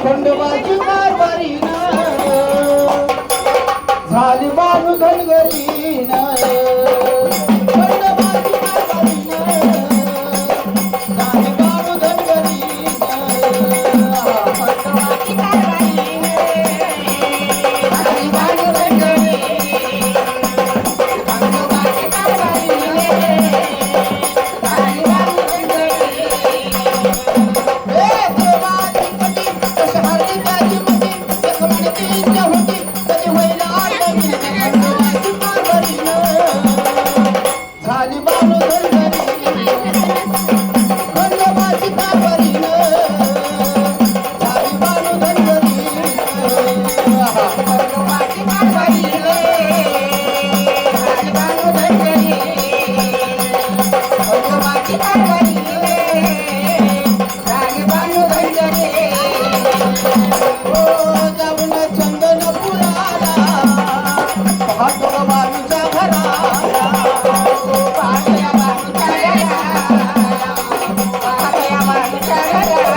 खंडोबाची कारभारीन झाली बानू धनगरीन खंडोबाची कारभारीन झाली बानू धनगरीन खंडोबाची कारभारीन झाली बानू धनगरीन खंडोबाची कारभारीन झाली बानू धनगरीन हे देवाची कटी शहरची त्याची मती एक म्हणती इच्छा होती कधी होईल आटवी खंडोबाची कारभारीन झाली बानू धनगरीन खंडोबाची कारभारीन झाली बानू धनगरीन खंडोबाची कारभारीन झाली बानू धनगरीन खंडोबाची कारभारीन झाली बानू धनगरीन ओ जाऊन चंदनपुराला पाहतो बानूच्या घराला पाहतोया बानूच्या घराला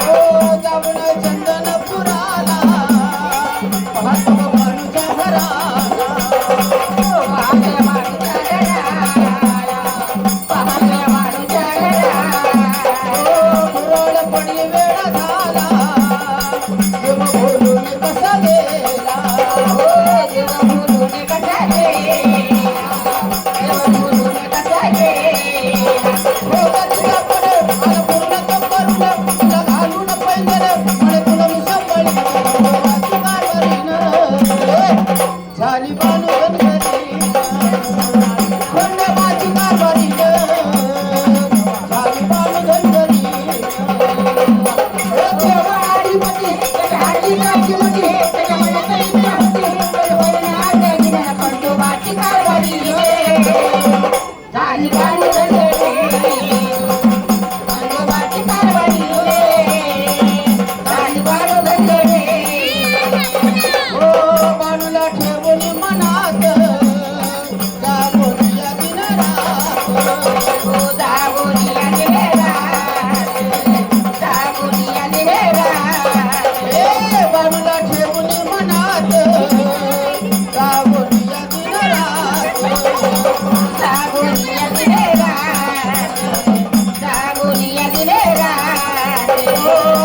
ओ जाऊन चंदनपुराला पाहतो बानूच्या घराला पाहतोया बानूच्या घराला पाहतोया बानूच्या घराला ओ मुरळ पडी वेळा झाला देव बोलून कसा गेला हो देव बोलून कसा गेला देव बोलून कसा गेला हो गतीचा पडे मला पूर्ण तो करून तुला घालून पैंजर म्हणे तुला मी सांभाळी खंडोबाची कारभारीन झाली बानू धनगरीन खंडोबाची कारभारीन झाली बानू धनगरीन देवा आडीपती हाडी काकीमती त्याच्या मनात इच्छा होती बरोबर आटवी खंडोबाची कारभारीन झाली बानू धनगरीन खंडोबाची कारभारीन झाली बानू धनगरीन ओ बानूला ठेवून मनात दागोनिया दिन रात ओ दागोनिया दिन रात दागोनिया दिन रात ए बानूला ठेवून मनात दागोनिया दिन रात दागोनिया दिन रात दागोनिया दिन रात ओ